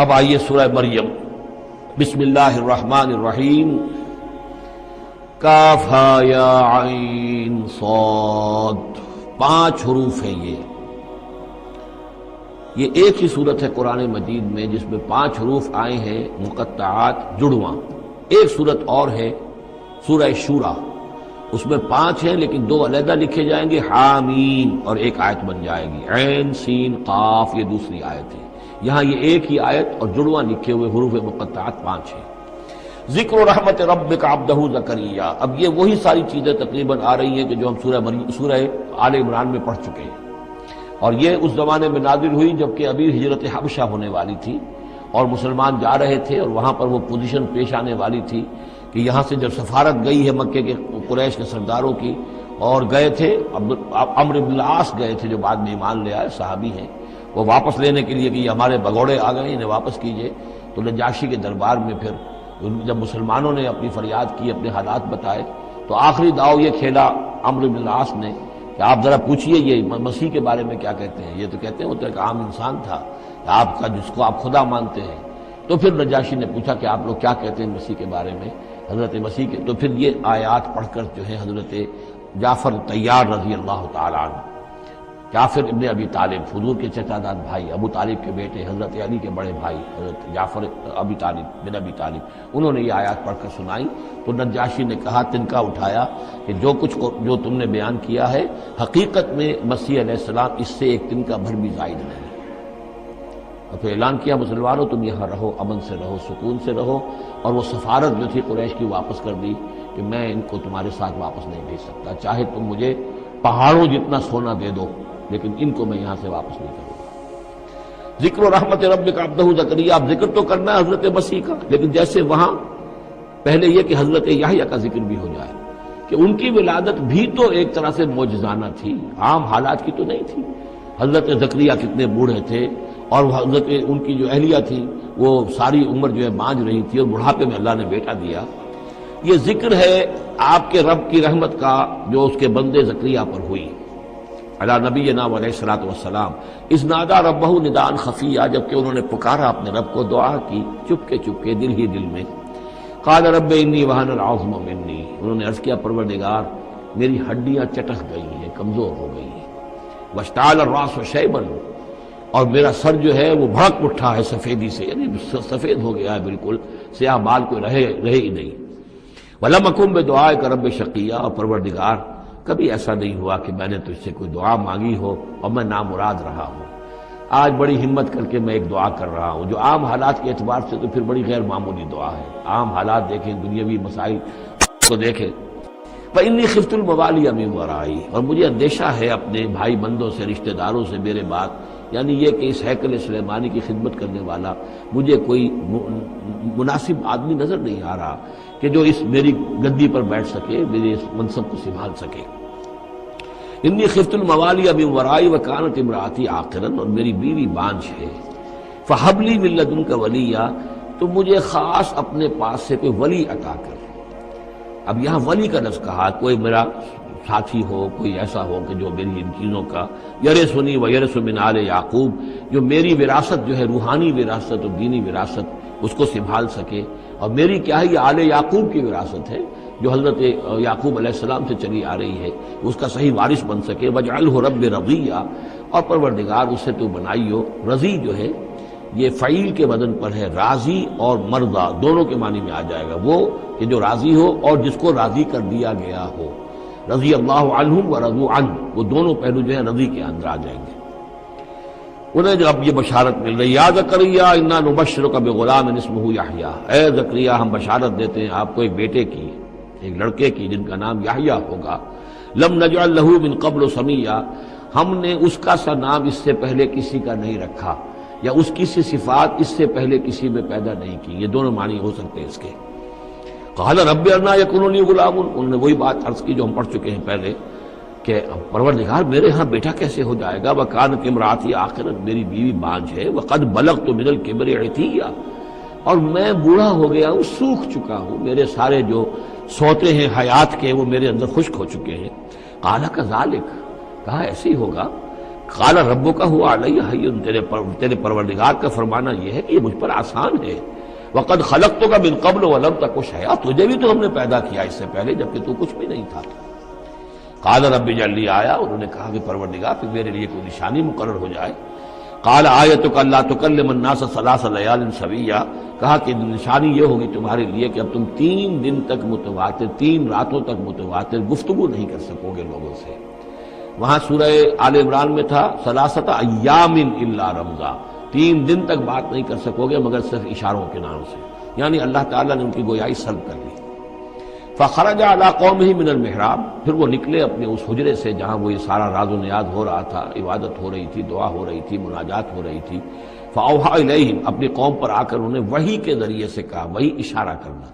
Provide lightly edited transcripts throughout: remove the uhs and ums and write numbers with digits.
اب آئیے سورہ مریم، بسم اللہ الرحمن الرحیم، کاف ہا یا عین صاد، 5 حروف ہیں یہ ایک ہی صورت ہے قرآن مجید میں جس میں 5 حروف آئے ہیں مقطعات جڑواں۔ ایک صورت اور ہے سورہ شورى، اس میں 5 ہیں لیکن 2 علیحدہ لکھے جائیں گے، حامیم، اور ایک آیت بن جائے گی، عین سین قاف، یہ دوسری آیت ہے۔ یہاں یہ ایک ہی آیت اور جڑواں لکھے ہوئے حروف مقطعات 5 ہیں۔ ذکر رحمت ربک عبدہ زکریا، اب یہ وہی ساری چیزیں تقریباً آ رہی ہیں کہ جو ہم سورہ آل عمران میں پڑھ چکے ہیں، اور یہ اس زمانے میں نازل ہوئی جبکہ ابھی ہجرت حبشہ ہونے والی تھی اور مسلمان جا رہے تھے، اور وہاں پر وہ پوزیشن پیش آنے والی تھی کہ یہاں سے جب سفارت گئی ہے مکے کے قریش کے سرداروں کی، اور گئے تھے عمرو بن العاص گئے تھے جو بعد میں ایمان لے آئے، صحابی ہیں، وہ واپس لینے کے لیے کہ یہ ہمارے بگوڑے آ گئے، انہیں واپس کیجئے۔ تو نجاشی کے دربار میں پھر جب مسلمانوں نے اپنی فریاد کی، اپنے حالات بتائے، تو آخری داؤ یہ کھیلا عمرو بن العاص نے کہ آپ ذرا پوچھئے یہ مسیح کے بارے میں کیا کہتے ہیں۔ یہ تو کہتے ہیں وہ تو ایک عام انسان تھا آپ کا جس کو آپ خدا مانتے ہیں۔ تو پھر نجاشی نے پوچھا کہ آپ لوگ کیا کہتے ہیں مسیح کے بارے میں، حضرت مسیح کے۔ تو پھر یہ آیات پڑھ کر جو ہے حضرت جعفر طیار رضی اللہ تعالیٰ عنہ، جعفر ابن ابی طالب، حضور کے چچا داد بھائی، ابو طالب کے بیٹے، حضرت علی کے بڑے بھائی حضرت جعفر ابی طالب بن ابی طالب، انہوں نے یہ آیات پڑھ کر سنائی۔ تو نجاشی نے کہا، تنکا اٹھایا کہ جو تم نے بیان کیا ہے حقیقت میں مسیح علیہ السلام اس سے ایک تنکا بھر بھی زائد نہیں۔ اور پھر اعلان کیا، مسلمانوں تم یہاں رہو، امن سے رہو، سکون سے رہو، اور وہ سفارت جو تھی قریش کی واپس کر دی کہ میں ان کو تمہارے ساتھ واپس نہیں بھیج سکتا، چاہے تم مجھے پہاڑوں جتنا سونا دے دو لیکن ان کو میں یہاں سے واپس نہیں کروں گا۔ ذکر و رحمت ربک عبدہ زکریا، اب ذکر تو کرنا ہے حضرت مسیح کا، لیکن جیسے وہاں پہلے یہ کہ حضرت یحییٰ کا ذکر بھی ہو جائے کہ ان کی ولادت بھی تو ایک طرح سے معجزانہ تھی، عام حالات کی تو نہیں تھی۔ حضرت زکریا کتنے بوڑھے تھے، اور حضرت ان کی جو اہلیہ تھی وہ ساری عمر جو ہے بانجھ رہی تھی، اور بڑھاپے میں اللہ نے بیٹا دیا۔ یہ ذکر ہے آپ کے رب کی رحمت کا جو اس کے بندے زکریا پر ہوئی، علی نبینا علیہ الصلوۃ والسلام، اذ نادى ربہ نداء خفیا، جبکہ انہوں نے پکارا اپنے رب کو، دعا کی چپکے چپکے دل ہی دل میں۔ قال رب انی وہن العظم منی، انہوں نے عرض کیا پروردگار میری ہڈیاں چٹک گئی ہیں، کمزور ہو گئی ہیں، واشتعل الراس شیبا، اور میرا سر جو ہے وہ بھڑک اٹھا ہے سفیدی سے، یعنی سفید ہو گیا ہے بالکل، سیاہ بال کوئی رہے ہی نہیں۔ ولم اکن بدعائک رب شقیا، اور پروردگار کبھی ایسا نہیں ہوا کہ میں نے تجھ سے کوئی دعا مانگی ہو اور میں نامراد رہا ہوں۔ آج بڑی ہمت کر کے میں ایک دعا کر رہا ہوں جو عام حالات کے اعتبار سے تو پھر بڑی غیر معمولی دعا ہے، عام حالات دیکھیں، دنیاوی مسائل کو دیکھیں۔ وَإِنِّي خِفْتُ الْمَوَالِيَ مِن وَرَائِي، اور مجھے اندیشہ ہے اپنے بھائی بندوں سے، رشتہ داروں سے میرے بعد، یعنی یہ کہ اس ہیکل سلیمانی کی خدمت کرنے والا مجھے کوئی مناسب آدمی نظر نہیں آ رہا کہ جو اس میری گدی پر بیٹھ سکے، میرے اس منصب کو سنبھال سکے۔ انی خفت الموالی من ورائی وکانت امراتی عاقرا، اور میری بیوی بانجھ ہے، فہب لی من لدنک ولیا، تو مجھے خاص اپنے پاس سے کوئی ولی عطا کر۔ اب یہاں ولی کا لفظ کہا، کوئی میرا ساتھی ہو، کوئی ایسا ہو کہ جو میری ان چیزوں کا یرثنی ویرث من آل یعقوب، جو میری وراثت جو ہے روحانی وراثت اور دینی وراثت اس کو سنبھال سکے، اور میری کیا ہے یہ آل یعقوب کی وراثت ہے جو حضرت یعقوب علیہ السلام سے چلی آ رہی ہے، اس کا صحیح وارث بن سکے۔ وجعلہ رب رضیہ، اور پروردگار اسے تو بنائیو، رضی جو ہے یہ فعیل کے وزن پر ہے، راضی اور مرضی دونوں کے معنی میں آ جائے گا، وہ کہ جو راضی ہو اور جس کو راضی کر دیا گیا ہو، رضی اللہ عنہم ورضوا عنہ، وہ دونوں پہلو جو ہے رضی کے اندر آ جائیں گے۔ انہیں جو اب یہ بشارت مل رہی، یا زکریا انا نبشرک بغلام اسمہ یحییٰ، اے زکریا ہم بشارت دیتے ہیں آپ کو ایک بیٹے کی، ایک لڑکے کی جن کا نام یحییٰ ہوگا، لم نجعل لہ من قبل سمیہ، ہم نے اس کا سا نام اس سے پہلے کسی کا نہیں رکھا، یا اس کی سی صفات اس سے پہلے کسی میں پیدا نہیں کی، یہ دونوں معنی ہو سکتے ہیں اس کے۔ قال رب انا یکون لی غلام، انہوں نے وہی بات عرض کی جو ہم پڑھ چکے ہیں پہلے کہ پروردگار میرے ہاں بیٹا کیسے ہو جائے گا، وکانت امراتی عاقرا، میری بیوی بانجھ ہے، وقد بلغت من الکبر عتیہ، اور میں بوڑھا ہو گیا ہوں، سوکھ چکا ہوں، میرے سارے جو سوتے ہیں حیات کے وہ میرے اندر خشک ہو چکے ہیں۔ قال کذالک، کہا ایسے ہی ہوگا، قال ربک ہوا علی ہین، تیرے پروردگار کا فرمانا یہ ہے کہ یہ مجھ پر آسان ہے، وقد خلقتک من قبل ولم تک شیئا، تجھے بھی تو ہم نے پیدا کیا اس سے پہلے جبکہ تو کچھ بھی نہیں تھا۔ قال رب اجعل لی آیا، انہوں نے کہا کہ پروردگار پھر میرے لیے کوئی نشانی مقرر ہو جائے۔ قال آیتک الا تکلم الناس ثلاث لیال سویا، کہا کہ نشانی یہ ہوگی تمہارے لیے کہ اب تم 3 دن تک متواتر، 3 راتوں تک متواتر گفتگو نہیں کر سکو گے لوگوں سے۔ وہاں سورہ آل عمران میں تھا ثلاثۃ ایام الا رمزا، 3 دن تک بات نہیں کر سکو گے مگر صرف اشاروں کے نام سے، یعنی اللہ تعالیٰ نے ان کی گویائی سلب کر لی۔ فخرج علی قومہ من المحراب، پھر وہ نکلے اپنے اس حجرے سے جہاں وہ یہ سارا راز و نیاز ہو رہا تھا، عبادت ہو رہی تھی، دعا ہو رہی تھی، مناجات ہو رہی تھی۔ فاوحی الیہم، اپنی قوم پر آ کر انہوں نے وحی کے ذریعے سے کہا، وحی اشارہ کرنا،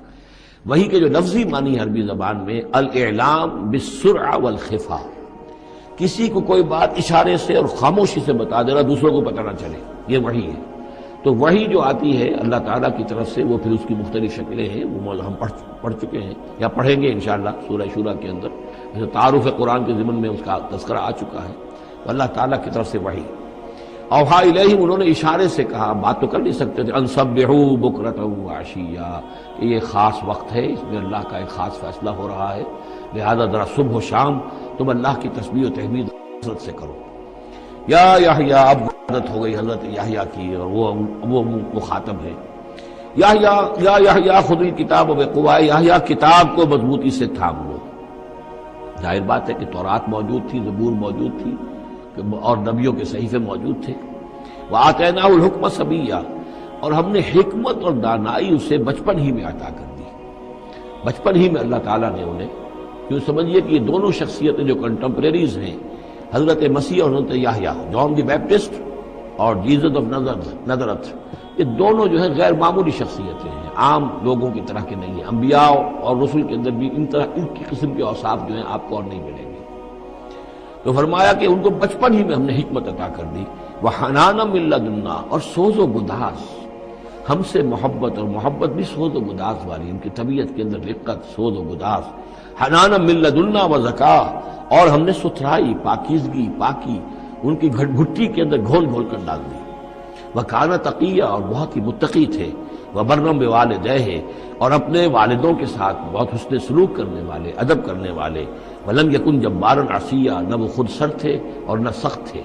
وحی کے جو لفظی معنی ہے عربی زبان میں الاعلام بالسرعہ والخفا، کسی کو کوئی بات اشارے سے اور خاموشی سے بتا دینا دوسروں کو پتہ نہ چلے، یہ وحی ہے۔ تو وحی جو آتی ہے اللہ تعالیٰ کی طرف سے، وہ پھر اس کی مختلف شکلیں ہیں، وہ ہم پڑھ چکے ہیں یا پڑھیں گے انشاءاللہ سورہ شورا کے اندر، جیسے تعارف قرآن کے ضمن میں اس کا تذکرہ آ چکا ہے۔ تو اللہ تعالیٰ کی طرف سے وحی، اوحا الیہم، انہوں نے اشارے سے کہا، بات تو کر نہیں سکتے تھے، ان سبحوا بکرۃ وعشیا، کہ یہ خاص وقت ہے، اس میں اللہ کا ایک خاص فیصلہ ہو رہا ہے، لہذا ذرا صبح و شام تم اللہ کی تسبیح و تحمید حضرت سے کرو۔ یا یحییٰ، اب عادت ہو گئی حضرت یحییٰ کی اور وہ مخاطب ہے، یا یحییٰ خذ الکتاب بقوۃ، یحییٰ کتاب کو مضبوطی سے تھام لو۔ ظاہر بات ہے کہ تورات موجود تھی، زبور موجود تھی اور نبیوں کے صحیفے موجود تھے۔ وآتیناہ الحکم صبیا، اور ہم نے حکمت اور دانائی اسے بچپن ہی میں عطا کر دی، بچپن ہی میں اللہ تعالیٰ نے انہیں، کیوں سمجھیے کہ یہ دونوں شخصیتیں جو کنٹمپریریز ہیں، حضرت مسیح اور حضرت یحییٰ، جان دی بیپٹسٹ اور جیزس آف نزرت، یہ دونوں جو ہیں غیر معمولی شخصیتیں ہیں، عام لوگوں کی طرح کے نہیں ہیں۔ انبیاء اور رسل کے اندر بھی ان کی قسم کے اوصاف جو ہیں آپ کو اور نہیں ملیں گے۔ تو فرمایا کہ ان کو بچپن ہی میں ہم نے حکمت عطا کر دی، وحنانا من لدنا، اور سوز و گداز، ہم سے محبت، اور محبت بھی سوز و گداز والی، ان کی طبیعت کے اندر رقت، سوز و گداز، حنانا من لدنا وزکا، اور ہم نے ستھرائی، پاکیزگی، پاکی ان کی گھٹی کے اندر گھول گھول کر ڈال دی۔ وکانا تقیہ، اور بہت ہی متقی تھے، وبرم بوالدیہ، اور اپنے والدوں کے ساتھ بہت حسن سلوک کرنے والے، ادب کرنے والے، ولم یکن جبارا عصیا، نہ وہ خود سر تھے اور نہ سخت تھے،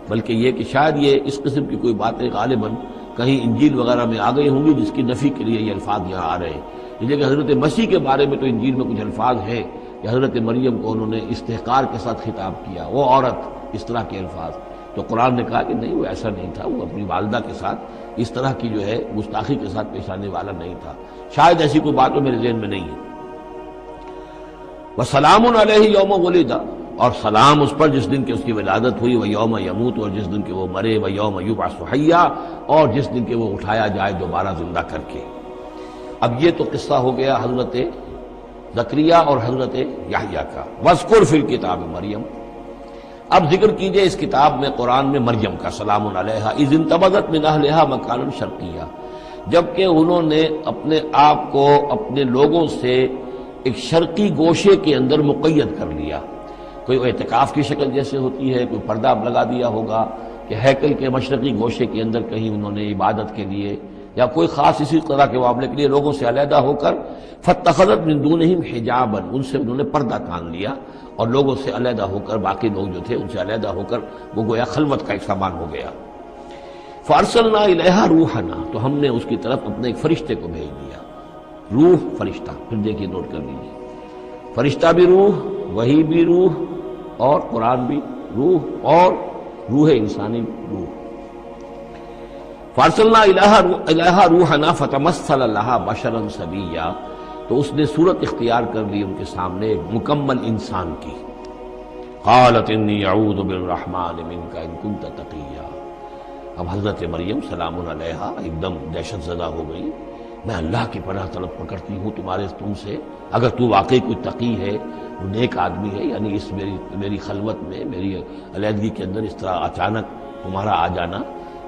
بلکہ یہ کہ شاید یہ اس قسم کی کوئی باتیں غالباً کہیں انجیل وغیرہ میں آ گئی ہوں گی جس کی نفی کے لیے یہ الفاظ یہاں آ رہے ہیں۔ لیکن حضرت مسیح کے بارے میں تو انجیل میں کچھ الفاظ ہیں کہ حضرت مریم کو انہوں نے استحقار کے ساتھ خطاب کیا، وہ عورت، اس طرح کے الفاظ۔ تو قرآن نے کہا کہ نہیں، وہ ایسا نہیں تھا، وہ اپنی والدہ کے ساتھ اس طرح کی جو ہے گستاخی کے ساتھ پیش آنے والا نہیں تھا، شاید ایسی کوئی بات تو میرے ذہن میں نہیں ہے۔ وَسَلَامٌ عَلَيْهِ يَوْمَ وُلِدَ، اور سلام اس پر جس دن کہ اس کی ولادت ہوئی، وَيَوْمَ يَمُوتُ، اور جس دن کہ وہ مرے، وَيَوْمَ يُبْعَثُ حَيًّا، اور جس دن کہ وہ اٹھایا جائے دوبارہ زندہ کر کے۔ اب یہ تو قصہ ہو گیا حضرت زکریا اور حضرت یحییٰ کا۔ وَاذْكُرْ فِي الْكِتَابِ مریم، اب ذکر کیجئے اس کتاب میں، قرآن میں، مریم کا، سلام علیہا اذ انتبذت من اہلہا مکانا شرقیہ، جبکہ انہوں نے اپنے آپ کو اپنے لوگوں سے ایک شرقی گوشے کے اندر مقید کر لیا۔ کوئی اعتکاف کی شکل جیسے ہوتی ہے، کوئی پردہ لگا دیا ہوگا کہ ہیکل کے مشرقی گوشے کے اندر کہیں انہوں نے عبادت کے لیے یا کوئی خاص اسی طرح کے معاملے کے لیے لوگوں سے علیحدہ ہو کر، فاتخذت من دونہم حجابا، ان سے انہوں نے پردہ تان لیا اور لوگوں سے علیحدہ ہو کر، باقی لوگ جو تھے ان سے علیحدہ ہو کر وہ گویا خلوت کا ایک سامان ہو گیا۔ فارسلنا الیہا روحنا، تو ہم نے اس کی طرف اپنے ایک فرشتے کو بھیج دیا۔ روح، فرشتہ، پھر دیکھیے نوٹ کر لیجیے، فرشتہ بھی روح، وحی بھی روح، اور قرآن بھی روح، اور روح انسانی روح۔ فارسلنا الیہا روحنا فتمثل لہا بشرا سویا، تو اس نے صورت اختیار کر لی ان کے سامنے مکمل انسان کی۔ قالت انی اعوذ بالرحمن منک ان کنت تقیا، اب حضرت مریم سلام علیہا ایک دم دہشت زدہ ہو گئی، میں اللہ کی پناہ طلب پکڑتی ہوں تم سے، اگر تو واقعی کوئی تقی ہے، نیک آدمی ہے، یعنی اس میری خلوت میں، میری علیحدگی کے اندر اس طرح اچانک تمہارا آ جانا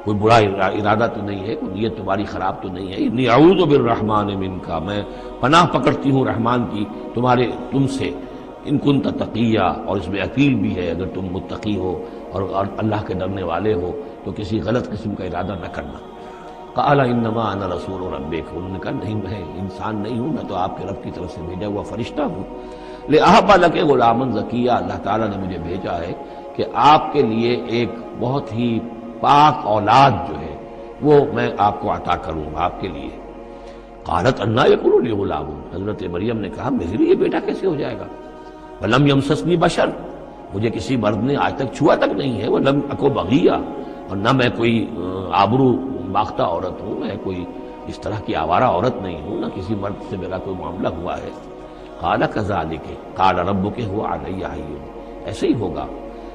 کوئی برا ارادہ تو نہیں ہے، کوئی نیت تمہاری خراب تو نہیں ہے۔ انی اعوذ بالرحمن منک، میں پناہ پکڑتی ہوں رحمان کی تم سے، ان کنت تقیہ، اور اس میں اپیل بھی ہے اگر تم متقی ہو اور اللہ کے ڈرنے والے ہو تو کسی غلط قسم کا ارادہ نہ کرنا۔ قال انما انا رسول ربک، انہوں نے کہا نہیں میں انسان نہیں ہوں، میں تو آپ کے رب کی طرف سے بھیجا ہوا فرشتہ ہوں۔ لأہب لک غلاما زکیہ، اللہ تعالیٰ نے مجھے بھیجا ہے کہ آپ کے لیے ایک بہت ہی پاک اولاد جو ہے وہ میں آپ کو عطا کروں آپ کے لیے۔ قالت انا یکون لی غلام، حضرت مریم نے کہا میرے لیے بیٹا کیسے ہو جائے گا؟ ولم یمسسنی بشر، مجھے کسی مرد نے آج تک چھوا تک نہیں ہے، ولم اکو بغیہ، اور نہ میں کوئی آبرو باختہ عورت ہوں، میں کوئی اس طرح کی آوارہ عورت نہیں ہوں، نہ کسی مرد سے میرا کوئی معاملہ ہوا ہے۔ قال کذالک قال ربک هو علی ہین، ایسے ہی ہوگا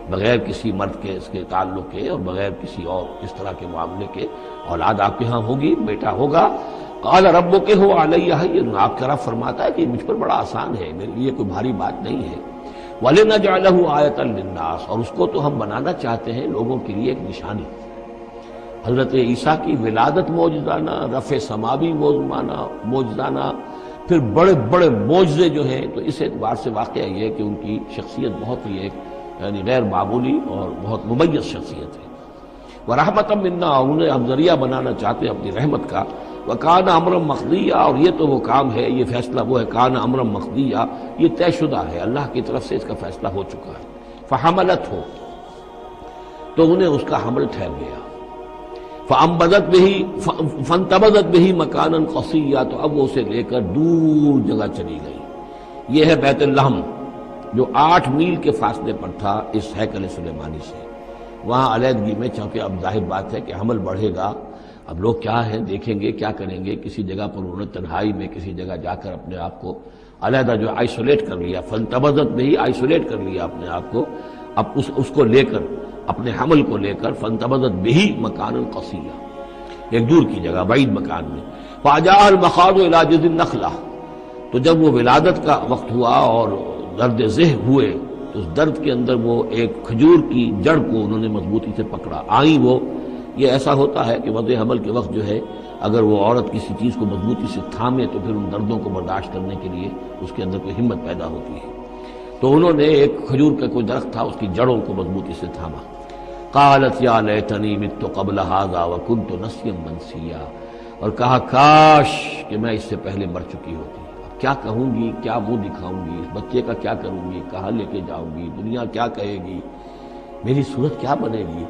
بغیر کسی مرد کے اس کے تعلق کے اور بغیر کسی اور اس طرح کے معاملے کے اولاد آپ کے ہاں ہوگی، بیٹا ہوگا۔ قال ربک هو علی ہین، آپ کا رب فرماتا ہے کہ مجھ پر بڑا آسان ہے، میرے لیے کوئی بھاری بات نہیں ہے۔ وَلِنَجْعَلَهُ آیَةً لِلنَّاسِ، اور اس کو تو ہم بنانا چاہتے ہیں لوگوں کے لیے ایک نشانی۔ حضرت عیسیٰ کی ولادت معجزانہ، رفع سماوی معجزانہ، پھر بڑے بڑے معجزے جو ہیں، تو اس اعتبار سے واقعہ یہ ہے کہ ان کی شخصیت بہت ہی ایک یعنی غیر معمولی اور بہت ممیز شخصیت ہے۔ وَرَحْمَةً مِنَّا، انہیں ہم ذریعہ بنانا چاہتے ہیں اپنی رحمت کا۔ وَكَانَ أَمْرًا مَقْضِيًّا، اور یہ تو وہ کام ہے، یہ فیصلہ وہ ہے، کان امرا مقضیہ، یہ طے شدہ ہے، اللہ کی طرف سے اس کا فیصلہ ہو چکا ہے۔ فحملتہ، تو انہیں اس کا حمل ٹھہر گیا۔ فانتبذت بہ مکانا قصیا، تو اب وہ اسے لے کر دور جگہ چلی گئی۔ یہ ہے بیت اللحم جو 8 میل کے فاصلے پر تھا اس ہیکل سلیمانی سے۔ وہاں علیحدگی میں، چونکہ اب ظاہر بات ہے کہ حمل بڑھے گا، اب لوگ کیا ہیں دیکھیں گے، کیا کریں گے، کسی جگہ پر انہوں نے تنہائی میں کسی جگہ جا کر اپنے آپ کو علیحدہ جو آئسولیٹ کر لیا، فانتبذت بہ، آئسولیٹ کر لیا اپنے آپ کو، اب اس کو لے کر، اپنے حمل کو لے کر، فانتبذت بہ مکانا قصیا، ایک دور کی جگہ، بعید مکان میں۔ فاجاء المخاض الى جذع النخلہ، تو جب وہ ولادت کا وقت ہوا اور درد ذہ ہوئے تو اس درد کے اندر وہ ایک کھجور کی جڑ کو انہوں نے مضبوطی سے پکڑا، آئیں وہ، یہ ایسا ہوتا ہے کہ وضع حمل کے وقت جو ہے اگر وہ عورت کسی چیز کو مضبوطی سے تھامے تو پھر ان دردوں کو برداشت کرنے کے لیے اس کے اندر کوئی ہمت پیدا ہوتی ہے۔ تو انہوں نے ایک کھجور کا کوئی درخت تھا، اس کی جڑوں کو مضبوطی سے تھاما۔ قالت یا لیتنی مت قبل ھذا وکنت نسیا منسیا، اور کہا کاش کہ میں اس سے پہلے مر چکی ہوتی، اب کیا کہوں گی، کیا منہ دکھاؤں گی، اس بچے کا کیا کروں گی، کہاں لے کے جاؤں گی، دنیا کیا کہے گی، میری صورت کیا بنے گی۔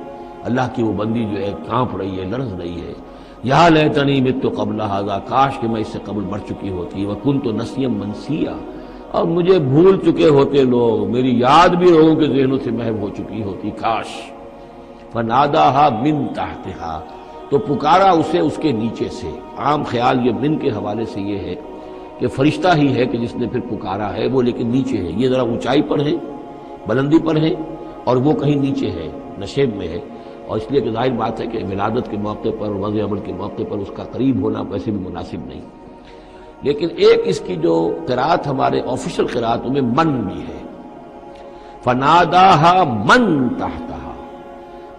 اللہ کی وہ بندی جو ہے کانپ رہی ہے، لرز رہی ہے۔ یا لیتنی مت قبل ھذا، کاش کہ میں اس سے قبل مر چکی ہوتی، وکنت نسیا منسیا، اور مجھے بھول چکے ہوتے لوگ، میری یاد بھی لوگوں کے ذہنوں سے محو ہو چکی ہوتی، کاش۔ فناداہا من تحتہا، تو پکارا اسے اس کے نیچے سے۔ عام خیال یہ من کے حوالے سے یہ ہے کہ فرشتہ ہی ہے کہ جس نے پھر پکارا ہے وہ، لیکن نیچے ہے، یہ ذرا اونچائی پر ہے، بلندی پر ہے، اور وہ کہیں نیچے ہے، نشیب میں ہے، اور اس لیے کہ ظاہر بات ہے کہ ولادت کے موقع پر، وضع حمل کے موقع پر اس کا قریب ہونا ویسے بھی مناسب نہیں۔ لیکن ایک اس کی جو قرات ہمارے آفیشل قراتوں میں من بھی ہے، فناداہا من تحتہا،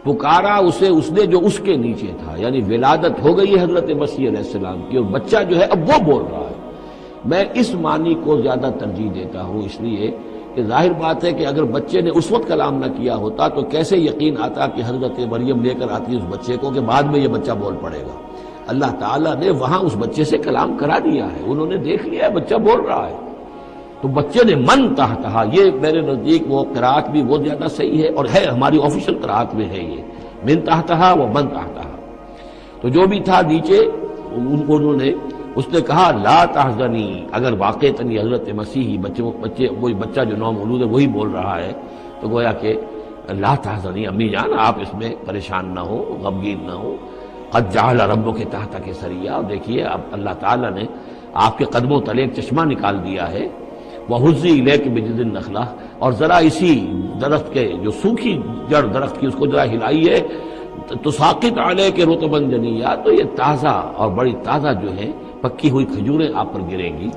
پکارا اسے اس نے جو اس کے نیچے تھا، یعنی ولادت ہو گئی ہے حضرت مسیح علیہ السلام کی، اور بچہ جو ہے اب وہ بول رہا ہے۔ میں اس معنی کو زیادہ ترجیح دیتا ہوں، اس لیے کہ ظاہر بات ہے کہ اگر بچے نے اس وقت کلام نہ کیا ہوتا تو کیسے یقین آتا کہ حضرت مریم لے کر آتی اس بچے کو کہ بعد میں یہ بچہ بول پڑے گا۔ اللہ تعالیٰ نے وہاں اس بچے سے کلام کرا دیا ہے، انہوں نے دیکھ لیا ہے بچہ بول رہا ہے، تو بچے نے من تحتہا، یہ میرے نزدیک وہ قرات بھی وہ زیادہ صحیح ہے، اور ہے ہماری آفیشل قرات میں ہے یہ من تحتہا و من تحتہا۔ تو جو بھی تھا نیچے، انہوں نے، اس نے کہا لا تحزنی، اگر واقعتاً یہ حضرت مسیحی بچے وہی بچہ جو نو مولود ہے وہی بول رہا ہے، تو گویا کہ لا تحزنی، امی جان آپ اس میں پریشان نہ ہو، غمگین نہ ہو، قد جعل ربک تحتک سریا، اور دیکھیے اب اللہ تعالیٰ نے آپ کے قدموں تلے ایک چشمہ نکال دیا ہے، وَهُزِّي إِلَيْكِ بِجِذْعِ النَّخْلَةِ، اور ذرا اسی درخت کے جو سوکھی جڑ درخت کی اس کو ذرا ہلائیے، تُسَاقِطْ عَلَيْكِ رُطَبًا جَنِيًّا، تو یہ تازہ اور بڑی تازہ جو ہے پکی ہوئی کھجوریں آپ پر گریں گی۔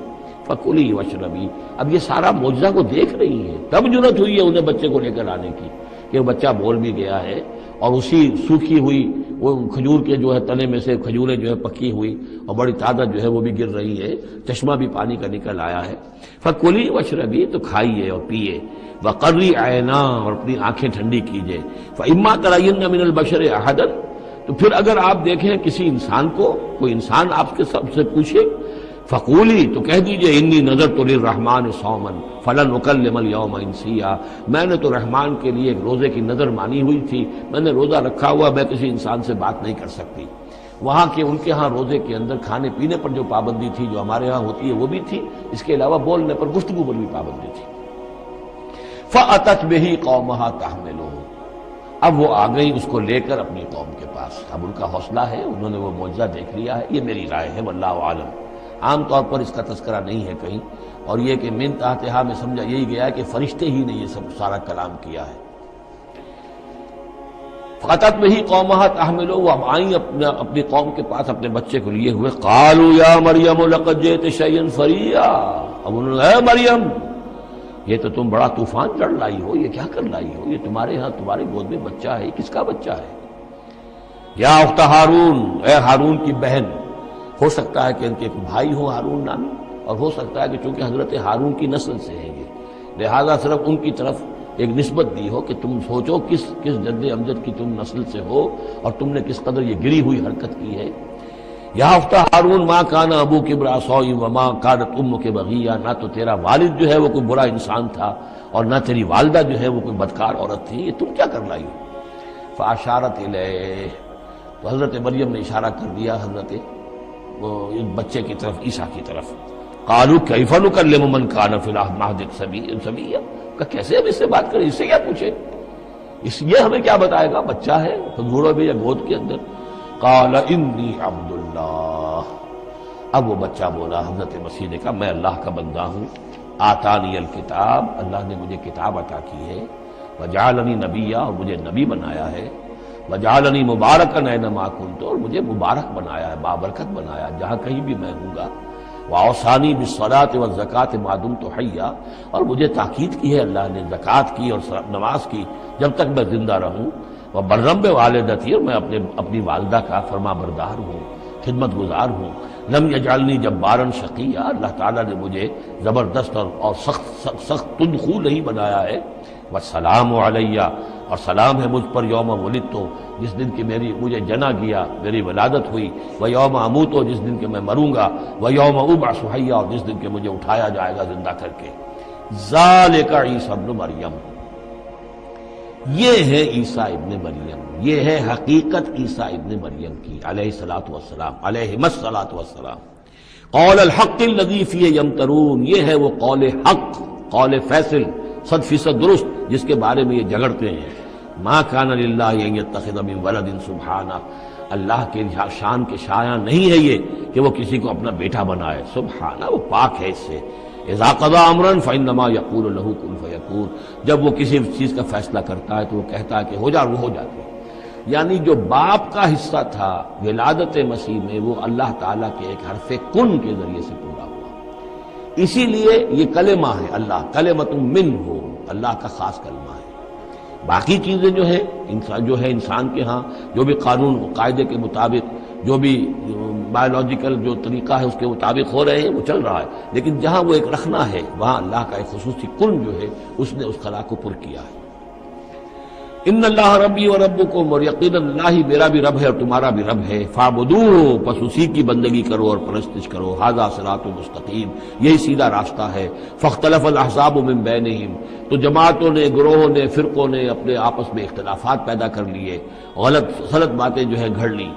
فکلی واشربی. اب یہ سارا معجزہ کو دیکھ رہی ہے، تب جرأت ہوئی ہے انہیں بچے کو لے کر آنے کی کہ بچہ بول بھی گیا ہے، اور اسی سوکھی ہوئی وہ کھجور کے جو ہے تنے میں سے کھجوریں جو ہے پکی ہوئی اور بڑی تعداد جو ہے وہ بھی گر رہی ہے، چشمہ بھی پانی کا نکل آیا ہے. فکلی واشربی، تو کھائیے اور پیئے، وقری عینا، اور اپنی آنکھیں ٹھنڈی کیجیے. فاما ترین من البشر احدا، تو پھر اگر آپ دیکھیں کسی انسان کو، کوئی انسان آپ کے سب سے پوچھے، فقولی، تو کہہ دیجئے انی نذرت للرحمن صوما فلن اکلم اليوم انسیا، میں نے تو رحمان کے لیے ایک روزے کی نذر مانی ہوئی تھی، میں نے روزہ رکھا ہوا، میں کسی انسان سے بات نہیں کر سکتی. وہاں کے ان کے ہاں روزے کے اندر کھانے پینے پر جو پابندی تھی جو ہمارے ہاں ہوتی ہے وہ بھی تھی، اس کے علاوہ بولنے پر، گفتگو پر بھی پابندی تھی. فأتت به قومها تحملہ، اب وہ آ گئی اس کو لے کر اپنی قوم کے پاس. اب ان کا حوصلہ ہے، انہوں نے وہ معجزہ دیکھ لیا ہے. یہ میری رائے ہے، واللہ عالم. عام طور پر اس کا تذکرہ نہیں ہے کہیں، اور یہ کہ من تحتہا میں سمجھا یہی گیا ہے کہ فرشتے ہی نے یہ سب سارا کلام کیا ہے. فاتت بہی قومها تحملہ، وہ اب آئیں اپنی قوم کے پاس اپنے بچے کو لیے ہوئے. قالوا یا مریم لقد جئت شیئا فریا، اب انہوں نے، اے مریم، یہ تو تم بڑا طوفان چڑھ لائی ہو، یہ کیا کر لائی ہو، یہ تمہارے ہاں تمہارے گود میں بچہ ہے، کس کا بچہ ہے؟ یا اخت ہارون، اے ہارون کی بہن. ہو سکتا ہے کہ ان کے ایک بھائی ہو ہارون نامی، اور ہو سکتا ہے کہ چونکہ حضرت ہارون کی نسل سے ہیں یہ، لہذا صرف ان کی طرف ایک نسبت دی ہو کہ تم سوچو کس جد امجد کی تم نسل سے ہو اور تم نے کس قدر یہ گری ہوئی حرکت کی ہے. یا اخت ہارون ما کان ابوک امرأ سوء وما کانت امک بغیہ، نہ تو تیرا والد جو ہے وہ کوئی برا انسان تھا اور نہ تیری والدہ جو ہے وہ کوئی بدکار عورت تھی، یہ تم کیا کر لائی ہو؟ فاشارت الیہ، تو حضرت مریم نے اشارہ کر دیا حضرت وہ بچے کی طرف، عیسیٰ کی طرف. قالوا کیف نکلم من کان فی المہد صبیا، کہ کیسے ہم اس سے بات کریں، اس سے کیا پوچھیں، اس یہ ہمیں کیا بتائے گا، بچہ ہے تو گھوڑوں میں یا گود کے اندر. قال انی عبد اللہ، اب وہ بچہ بولا، حضرت مسیح نے کہا میں اللہ کا بندہ ہوں. آتانی الکتاب، اللہ نے مجھے کتاب عطا کی ہے. وجعلنی نبیا، اور مجھے نبی بنایا ہے. وجعلنی مبارکا اینما کنت، اور مجھے مبارک بنایا ہے، بابرکت بنایا جہاں کہیں بھی میں ہوں گا. واوصانی بالصلاۃ والزکاۃ ما دمت حیا، اور مجھے تاکید کی ہے اللہ نے زکوٰۃ کی اور نماز کی جب تک میں زندہ رہوں. وبرم بوالدتی، اور میں اپنی والدہ کا فرما بردار ہوں، خدمت گزار ہوں. لم یجعلنی جبارا شقیا، اللہ تعالیٰ نے مجھے زبردست اور سخت تندخو نہیں بنایا ہے. والسلام علیہ، اور سلام ہے مجھ پر یوم ولدت، جس دن کی مجھے جنا گیا، میری ولادت ہوئی. ویوم اموت، جس دن کہ میں مروں گا. ویوم ابعث حیا، اور جس دن کہ مجھے اٹھایا جائے گا زندہ کر کے. ذالک عیسی ابن مریم، یہ ہے عیسیٰ ابن مریم، یہ ہے حقیقت عیسیٰ ابن مریم کی علیہ الصلاۃ والسلام، علیہم الصلاۃ والسلام. قول الحق الذی فیہ یمترون، یہ ہے وہ قول حق، قول فیصل 100% درست جس کے بارے میں یہ جھگڑتے ہیں. ما کان للہ ان یتخذ من ولد سبحانہ، اللہ کے شان کے شایان نہیں ہے یہ کہ وہ کسی کو اپنا بیٹا بنائے، سبحانہ، وہ پاک ہے اس سے. اذا قضى امرا فانما يقول له كن فيكون، جب وہ کسی چیز کا فیصلہ کرتا ہے تو وہ کہتا ہے کہ ہو جا، وہ ہو جاتی ہے. یعنی جو باپ کا حصہ تھا ولادت مسیح میں، وہ اللہ تعالیٰ کے ایک حرف کن کے ذریعے سے پورا ہوا. اسی لیے یہ کلمہ ہے، اللہ کلمۃ منہ، اللہ کا خاص کلمہ ہے. باقی چیزیں جو ہے انسان کے ہاں جو بھی قانون قاعدے کے مطابق، جو بھی بایولوجیکل جو طریقہ ہے اس کے مطابق ہو رہے ہیں، وہ چل رہا ہے. لیکن جہاں وہ ایک رکھنا ہے وہاں اللہ کا ایک خصوصی کن جو ہے اس نے اس خلا کو پر کیا ہے. ان اللہ ربی و ربکم، اور یقیناً اللہ ہی میرا بھی رب ہے اور تمہارا بھی رب ہے. فاعبدوہ، پس اسی کی بندگی کرو اور پرستش کرو. ھذا صراط مستقیم، یہی سیدھا راستہ ہے. فاختلف الاحزاب من بینہم، تو جماعتوں نے، گروہوں نے، فرقوں نے اپنے آپس میں اختلافات پیدا کر لیے، غلط باتیں جو ہے گھڑ لی.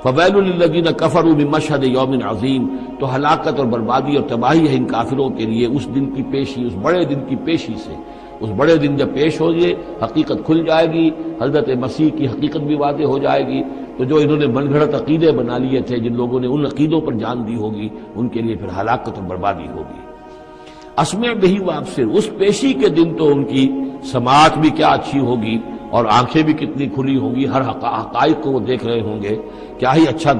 فویل للذین کفروا من مشہد یوم عظیم، تو ہلاکت اور بربادی اور تباہی ہے ان کافروں کے لیے اس دن کی پیشی، اس بڑے دن کی پیشی سے. اس بڑے دن جب پیش ہوگی، حقیقت کھل جائے گی، حضرت مسیح کی حقیقت بھی واضح ہو جائے گی. تو جو انہوں نے من گھڑت عقیدے بنا لیے تھے، جن لوگوں نے ان عقیدوں پر جان دی ہوگی، ان کے لیے پھر ہلاکت اور بربادی ہوگی. اسمع بہی وابصر، اس پیشی کے دن تو ان کی سماعت بھی کیا اچھی ہوگی اور آنکھیں بھی کتنی کھلی ہوں گی، ہر حقائق کو وہ دیکھ رہے ہوں گے، کیا ہی اچھا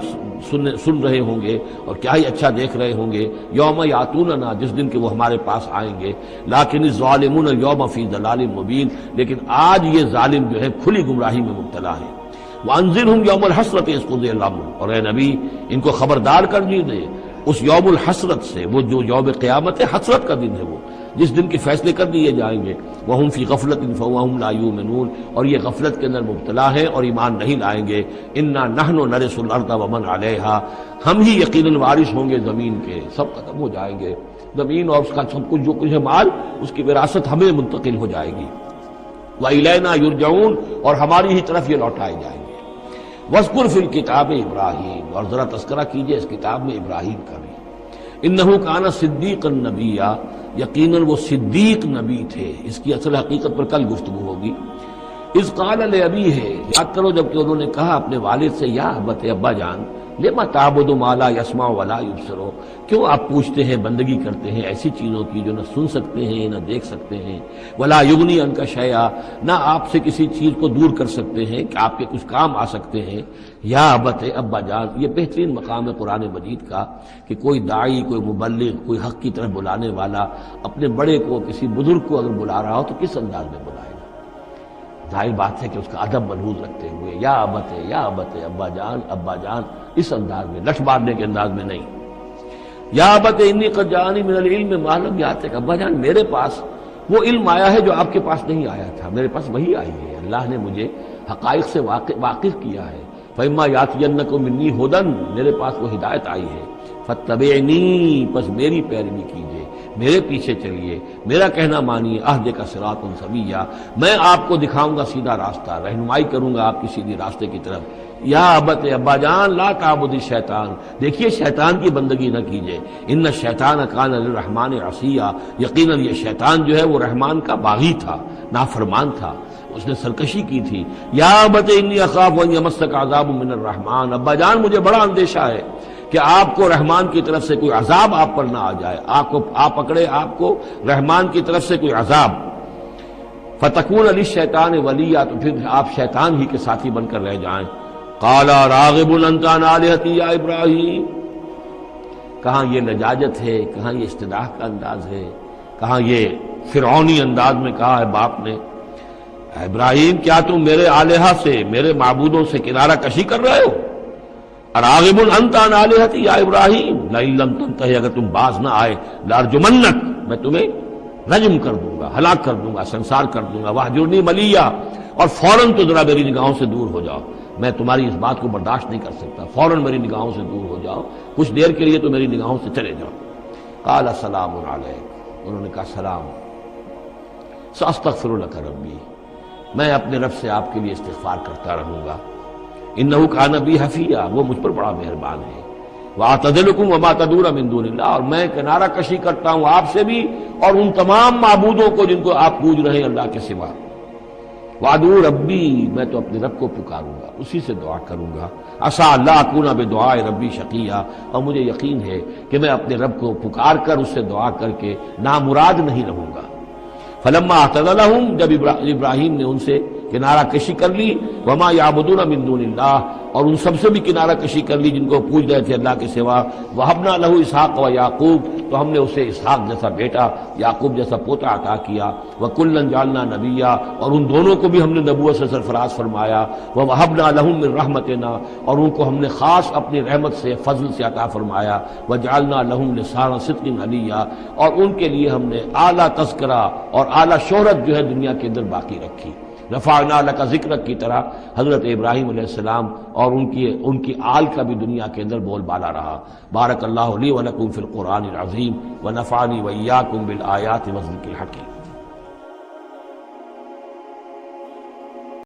سن رہے ہوں گے اور کیا ہی اچھا دیکھ رہے ہوں گے۔ یوم یاتوننا، جس دن کہ وہ ہمارے پاس آئیں گے، لیکن الظالمون یوم فی ضلال مبین، لیکن آج یہ ظالم جو ہے کھلی گمراہی میں مبتلا ہے۔ وانذرہم یوم الحسرۃ اذ قضی الامر، اور اے نبی ان کو خبردار کر دیجیے اس یوم الحسرت سے، وہ جو یوم قیامت ہے، حسرت کا دن ہے وہ، جس دن کے فیصلے کر دیے جائیں گے۔ وہم فی غفلۃ فہم لا یؤمنون، اور یہ غفلت کے اندر مبتلا ہیں اور ایمان نہیں لائیں گے۔ انا نحن نرث الارض ومن علیہا، ہم ہی یقیناً وارث ہوں گے زمین کے، سب ختم ہو جائیں گے، زمین اور اس کا سب کچھ جو کچھ ہے مال، اس کی وراثت ہمیں منتقل ہو جائے گی۔ وإلینا یرجعون، اور ہماری ہی طرف یہ لوٹائے جائیں گے۔ وَاذْكُرْ فِي الْكِتَابِ ابراہیم، اور ذرا تذکرہ کیجئے اس کتاب میں ابراہیم کا بھی۔ انہ کان صدیقا نبیا، یقیناً وہ صدیق نبی تھے، اس کی اصل حقیقت پر کل گفتگو ہوگی۔ اذ قال لابیہ، یاد کرو جب کہ انہوں نے کہا اپنے والد سے، یا ابت، ابا جان، لما تعبد ما لا يسمع ولا يبصر، کیوں آپ پوچھتے ہیں، بندگی کرتے ہیں ایسی چیزوں کی جو نہ سن سکتے ہیں نہ دیکھ سکتے ہیں، ولا یغنی عنک شیئا، نہ آپ سے کسی چیز کو دور کر سکتے ہیں کہ آپ کے کچھ کام آ سکتے ہیں۔ یا ابت، ابا جان، یہ بہترین مقام ہے قرآن مجید کا کہ کوئی داعی، کوئی مبلغ، کوئی حق کی طرف بلانے والا اپنے بڑے کو، کسی بزرگ کو اگر بلا رہا ہو تو کس انداز میں بلائے گا؟ ظاہر بات ہے کہ اس کا ادب ملحوظ رکھتے ہوئے، یا ابت، یا ابت، ابا جان، ابا جان، اس انداز میں، لٹ مارنے کے انداز میں نہیں۔ یا ابت انی قد جاءنی من العلم ما لم یاتک، ابا جان میرے پاس وہ علم آیا ہے جو آپ کے پاس نہیں آیا تھا، میرے پاس وہی آئی ہے، اللہ نے مجھے حقائق سے واقف کیا ہے۔ فإما یأتینکم منی ھدی، میرے پاس وہ ہدایت آئی ہے، فاتبعنی، پس میری پیروی کیجیے، میرے پیچھے چلیے، میرا کہنا مانیے، اہدک صراطا سویا، میں آپ کو دکھاؤں گا سیدھا راستہ، رہنمائی کروں گا آپ کی سیدھی راستے کی طرف۔ یا ابت، ابا جان، لا تعبد الشیطان، دیکھیے شیطان کی بندگی نہ کیجیے، ان الشیطان کان للرحمن عصیا، یقیناً یہ شیطان جو ہے وہ رحمان کا باغی تھا، نافرمان تھا، اس نے سرکشی کی تھی۔ یا ابت انی اخاف ان یمسک عذاب من الرحمن، ابا جان مجھے بڑا اندیشہ ہے کہ آپ کو رحمان کی طرف سے کوئی عذاب آپ پر نہ آ جائے، آپ پکڑے آپ کو رحمان کی طرف سے کوئی عذاب، فتکون للشیطان ولیا، تو پھر آپ شیطان ہی کے ساتھی بن کر رہ جائیں۔ قال راغب انت عن آلہتی یا ابراہیم، کہاں یہ لجاجت ہے، کہاں یہ استدعاء کا انداز ہے، کہاں یہ فرعونی انداز میں کہا ہے باپ نے، ابراہیم کیا تم میرے آلہہ سے، میرے معبودوں سے کنارہ کشی کر رہے ہو؟ راغب انت عن آلہتی یا ابراہیم لئن لم تنتہی، اگر تم باز نہ آئے، لارجمنک، میں تمہیں رجم کر دوں گا، ہلاک کر دوں گا، سنسار کر دوں گا، واہجرنی ملیہ، اور فوراً تو ذرا میری نگاہوں سے دور ہو جاؤ، میں تمہاری اس بات کو برداشت نہیں کر سکتا، فوراً میری نگاہوں سے دور ہو جاؤ، کچھ دیر کے لیے تو میری نگاہوں سے چلے جاؤ۔ قال سلام علیک، انہوں نے کہا سلام، ساستغفر لک ربی، میں اپنے رب سے آپ کے لیے استغفار کرتا رہوں گا، انہ کان بی حفیہ، وہ مجھ پر بڑا مہربان ہے، واعتزلکم وما تدعون من دون اللہ، اور میں کنارہ کشی کرتا ہوں آپ سے بھی اور ان تمام معبودوں کو جن کو آپ پوج رہے ہیں اللہ کے سوا۔ وادعو ربی، میں تو اپنے رب کو پکاروں گا، اسی سے دعا کروں گا، عسیٰ اللہ اکون بدعاء ربی شقیہ، اور مجھے یقین ہے کہ میں اپنے رب کو پکار کر اس سے دعا کر کے نامراد نہیں رہوں گا۔ فلما اعتزلہم، جب ابراہیم نے ان سے کنارہ کشی کر لی، وما یعبدون من دون اللہ، اور ان سب سے بھی کنارہ کشی کر لی جن کو پوج رہے تھے اللہ کے سوا، وہبنا لہ اسحاق و یعقوب، تو ہم نے اسے اسحاق جیسا بیٹا، یعقوب جیسا پوتا عطا کیا، وکلا جعلنا نبیا، اور ان دونوں کو بھی ہم نے نبوت سے سرفراز فرمایا، ووہبنا لہم من رحمتنا، اور ان کو ہم نے خاص اپنی رحمت سے، فضل سے عطا فرمایا، وجعلنا لہم لسان صدق علیا، اور ان کے لیے ہم نے اعلیٰ تذکرہ اور اعلیٰ شہرت جو ہے دنیا کے اندر باقی رکھی۔ رفعنا لک ذکرک کی طرح حضرت ابراہیم علیہ السلام اور ان کی آل کا بھی دنیا کے اندر بول بالا رہا۔ بارک اللہ لی ولکم فی القرآن العظیم ونفعنی وإیاکم بالآیات والذکر الحکیم۔